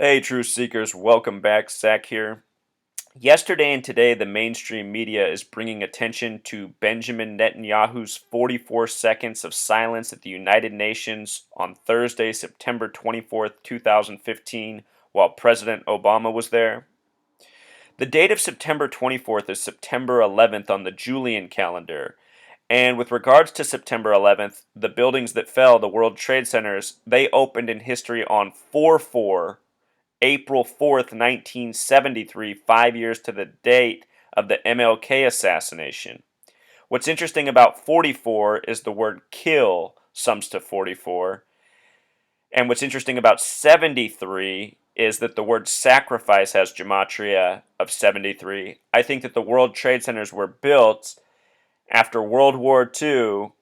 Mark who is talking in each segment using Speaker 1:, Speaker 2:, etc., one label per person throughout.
Speaker 1: Hey, Truth Seekers, welcome back. Zach here. Yesterday and today, the mainstream media is bringing attention to Benjamin Netanyahu's 44 seconds of silence at the United Nations on Thursday, September 24th, 2015, while President Obama was there. The date of September 24th is September 11th on the Julian calendar. And with regards to September 11th, the buildings that fell, the World Trade Centers, they opened in history on 4/4 April 4th, 1973, 5 years to the date of the MLK assassination. What's interesting about 44 is the word kill sums to 44. And what's interesting about 73 is that the word sacrifice has gematria of 73. I think that the World Trade Centers were built after World War II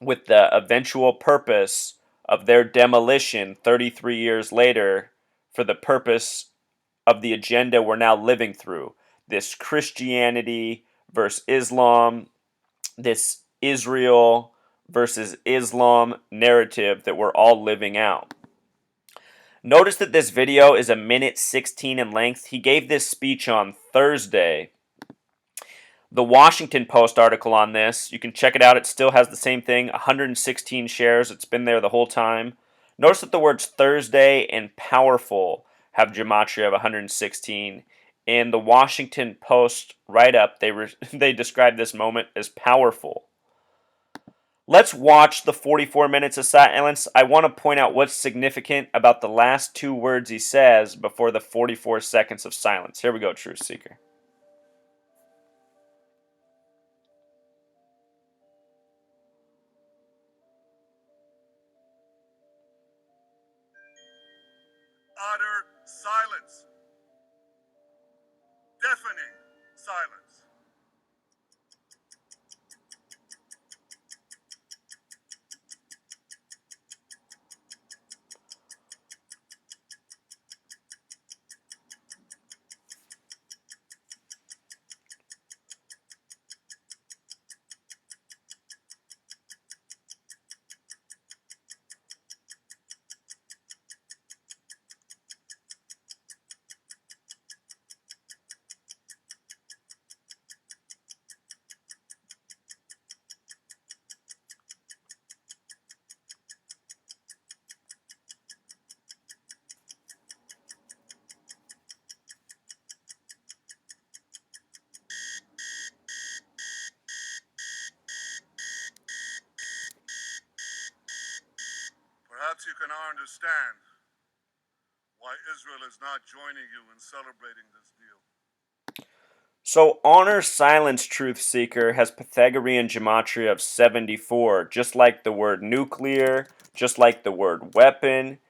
Speaker 1: with the eventual purpose of their demolition 33 years later for the purpose of the agenda we're now living through. This Christianity versus Islam, this Israel versus Islam narrative that we're all living out. Notice that this video is 1:16 in length. He gave this speech on Thursday. The Washington Post article on this, you can check it out. It still has the same thing, 116 shares. It's been there the whole time. Notice that the words Thursday and powerful have gematria of 116. In the Washington Post write-up, they describe this moment as powerful. Let's watch the 44 minutes of silence. I want to point out what's significant about the last two words he says before the 44 seconds of silence. Here we go, Truth Seeker.
Speaker 2: Utter silence. Deafening silence. Perhaps you can understand why Israel is not joining you in celebrating this deal.
Speaker 1: So, honor silence, Truth Seeker, has Pythagorean gematria of 74, just like the word nuclear, just like the word weapon,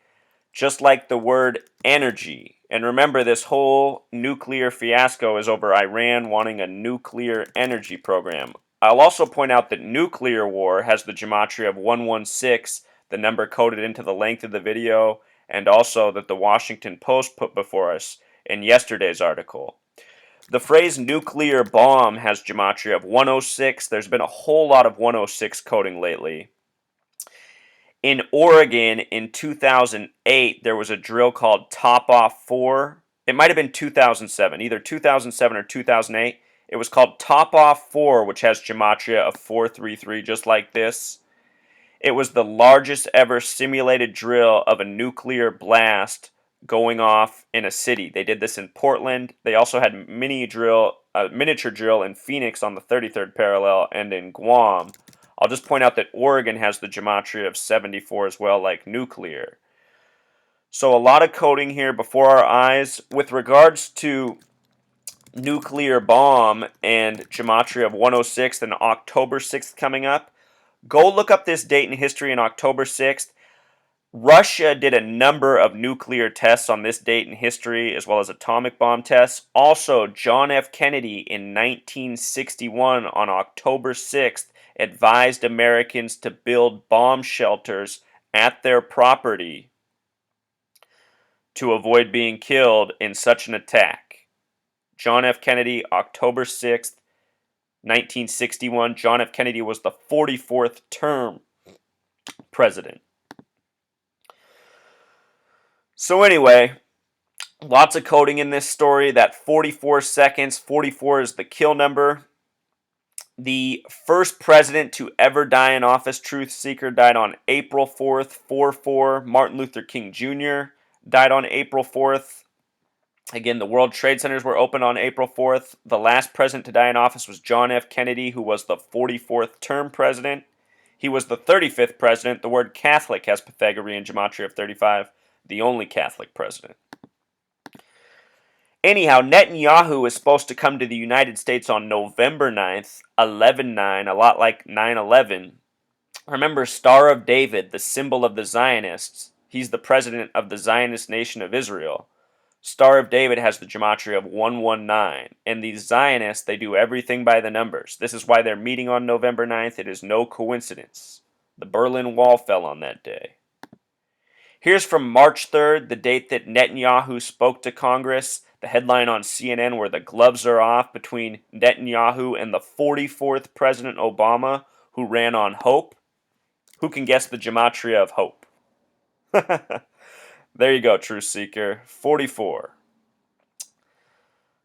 Speaker 1: just like the word energy. And remember, this whole nuclear fiasco is over Iran wanting a nuclear energy program. I'll also point out that nuclear war has the gematria of 116, the number coded into the length of the video, and also that the Washington Post put before us in yesterday's article. The phrase nuclear bomb has gematria of 106. There's been a whole lot of 106 coding lately. In Oregon in 2008, there was a drill called Top Off 4. It might have been 2007, either 2007 or 2008. It was called Top Off 4, which has gematria of 433, just like this. It was the largest ever simulated drill of a nuclear blast going off in a city. They did this in Portland. They also had miniature drill in Phoenix on the 33rd parallel and in Guam. I'll just point out that Oregon has the gematria of 74 as well, like nuclear. So a lot of coding here before our eyes. With regards to nuclear bomb and gematria of 106 and October 6th coming up, go look up this date in history on October 6th. Russia did a number of nuclear tests on this date in history, as well as atomic bomb tests. Also, John F. Kennedy in 1961 on October 6th advised Americans to build bomb shelters at their property to avoid being killed in such an attack. John F. Kennedy, October 6th, 1961. John F. Kennedy was the 44th term president. So anyway, Lots of coding in this story. That 44 seconds, 44 is the kill number. The first president to ever die in office, truth seeker, died on April 4th, 4-4. Martin Luther King Jr. died on April 4th. Again, the World Trade Centers were opened on April 4th. The last president to die in office was John F. Kennedy, who was the 44th term president. He was the 35th president. The word Catholic has Pythagorean gematria of 35, the only Catholic president. Anyhow, Netanyahu is supposed to come to the United States on November 9th, 11/9, a lot like 9/11. Remember, Star of David, the symbol of the Zionists. He's the president of the Zionist nation of Israel. Star of David has the gematria of 119. And these Zionists, they do everything by the numbers. This is why they're meeting on November 9th. It is no coincidence. The Berlin Wall fell on that day. Here's from March 3rd, the date that Netanyahu spoke to Congress. The headline on CNN where the gloves are off between Netanyahu and the 44th President Obama, who ran on hope. Who can guess the gematria of hope? There you go, Truth Seeker. 44.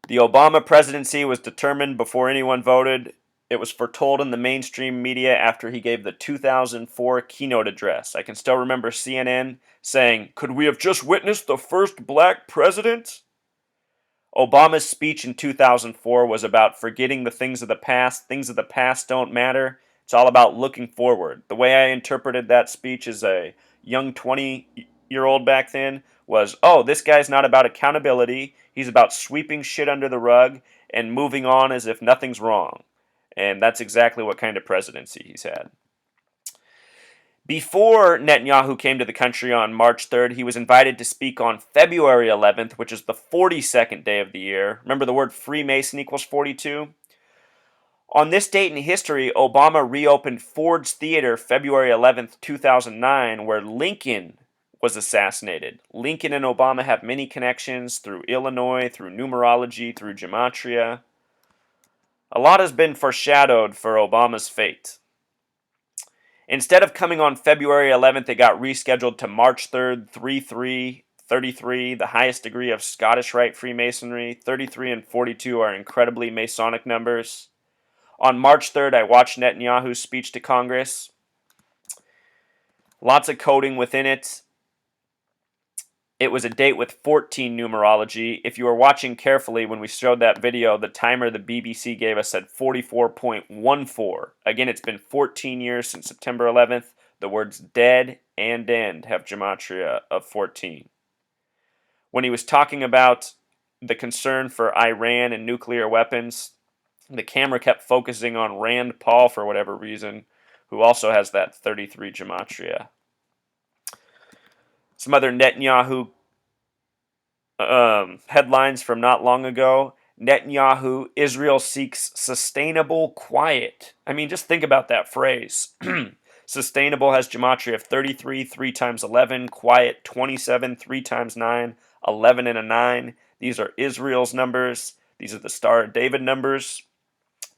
Speaker 1: The Obama presidency was determined before anyone voted. It was foretold in the mainstream media after he gave the 2004 keynote address. I can still remember CNN saying, "Could we have just witnessed the first black president?" Obama's speech in 2004 was about forgetting the things of the past. Things of the past don't matter. It's all about looking forward. The way I interpreted that speech as a young 20-year-old back then was, oh, this guy's not about accountability. He's about sweeping shit under the rug and moving on as if nothing's wrong. And that's exactly what kind of presidency he's had. Before Netanyahu came to the country on March 3rd, he was invited to speak on February 11th, which is the 42nd day of the year. Remember the word Freemason equals 42? On this date in history, Obama reopened Ford's Theater February 11th, 2009, where Lincoln was assassinated. Lincoln and Obama have many connections through Illinois, through numerology, through gematria. A lot has been foreshadowed for Obama's fate. Instead of coming on February 11th, it got rescheduled to March 3rd, 33, the highest degree of Scottish Rite Freemasonry. 33 and 42 are incredibly Masonic numbers. On March 3rd, I watched Netanyahu's speech to Congress. Lots of coding within it. It was a date with 14 numerology. If you were watching carefully when we showed that video, the timer the BBC gave us said 44.14. Again, it's been 14 years since September 11th. The words dead and end have gematria of 14. When he was talking about the concern for Iran and nuclear weapons, the camera kept focusing on Rand Paul for whatever reason, who also has that 33 gematria. Some other Netanyahu headlines from not long ago. Netanyahu, Israel seeks sustainable quiet. I mean, just think about that phrase. Sustainable has gematria of 33, 3 times 11. Quiet, 27, 3 times 9. 11 and a 9. These are Israel's numbers. These are the Star of David numbers.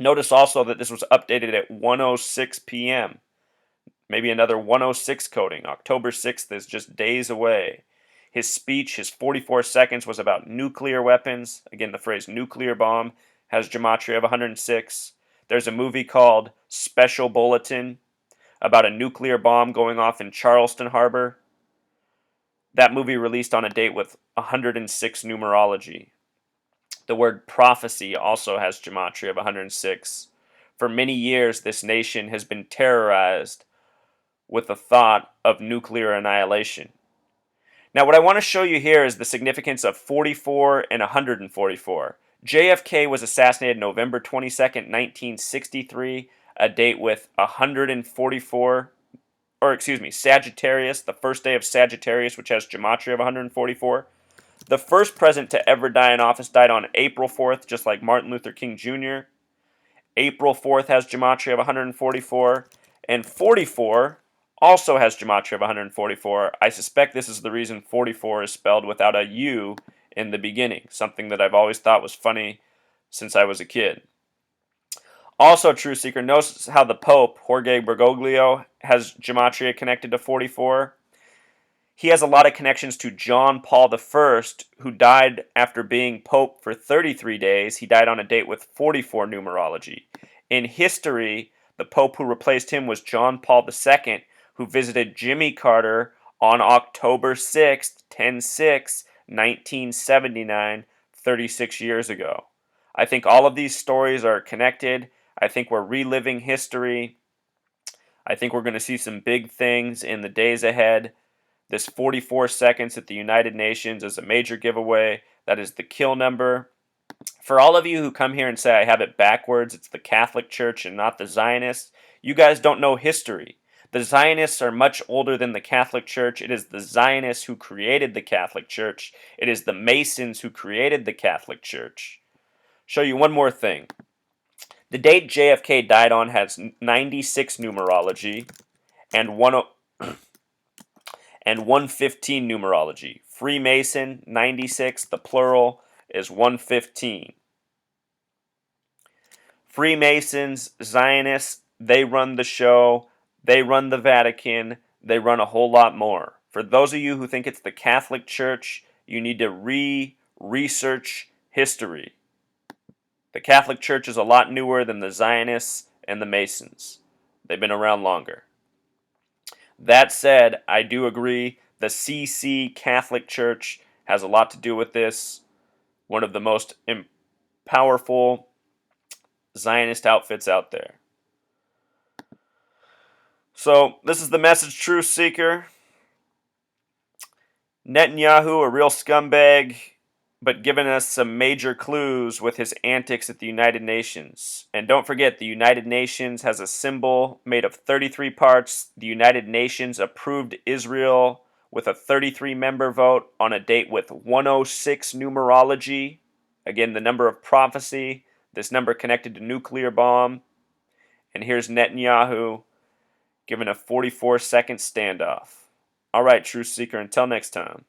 Speaker 1: Notice also that this was updated at 1:06 p.m. Maybe another 1:06 coding. October 6th is just days away. His speech, his 44 seconds, was about nuclear weapons. Again, the phrase nuclear bomb has gematria of 106. There's a movie called Special Bulletin about a nuclear bomb going off in Charleston Harbor. That movie released on a date with 106 numerology. The word prophecy also has gematria of 106. For many years, this nation has been terrorized with the thought of nuclear annihilation. Now, what I want to show you here is the significance of 44 and 144. JFK was assassinated November 22nd, 1963, a date with 144, Sagittarius, the first day of Sagittarius, which has gematria of 144. The first president to ever die in office died on April 4th, just like Martin Luther King Jr. April 4th has gematria of 144, and 44 also has gematria of 144. I suspect this is the reason 44 is spelled without a U in the beginning, something that I've always thought was funny since I was a kid. Also, Truth Seeker, notice how the Pope, Jorge Bergoglio, has gematria connected to 44. He has a lot of connections to John Paul I, who died after being Pope for 33 days. He died on a date with 44 numerology. In history, the Pope who replaced him was John Paul II, who visited Jimmy Carter on October 6th, 1979, 36 years ago. I think all of these stories are connected. I think we're reliving history. I think we're going to see some big things in the days ahead. This 44 seconds at the United Nations is a major giveaway. That is the kill number. For all of you who come here and say I have it backwards, it's the Catholic Church and not the Zionists, you guys don't know history. The Zionists are much older than the Catholic Church. It is the Zionists who created the Catholic Church. It is the Masons who created the Catholic Church. Show you one more thing. The date JFK died on has 96 numerology and 115 numerology. Freemason, 96, the plural is 115. Freemasons, Zionists, they run the show, they run the Vatican, they run a whole lot more. For those of you who think it's the Catholic Church, you need to research history. The Catholic Church is a lot newer than the Zionists and the Masons. They've been around longer. That said, I do agree the CC Catholic Church has a lot to do with this. One of the most powerful Zionist outfits out there. So, this is the message, Truth Seeker. Netanyahu, a real scumbag, but giving us some major clues with his antics at the United Nations. And don't forget, the United Nations has a symbol made of 33 parts. The United Nations approved Israel with a 33-member vote on a date with 106 numerology. Again, the number of prophecy, this number connected to nuclear bomb. And here's Netanyahu giving a 44-second standoff. All right, Truth Seeker, until next time.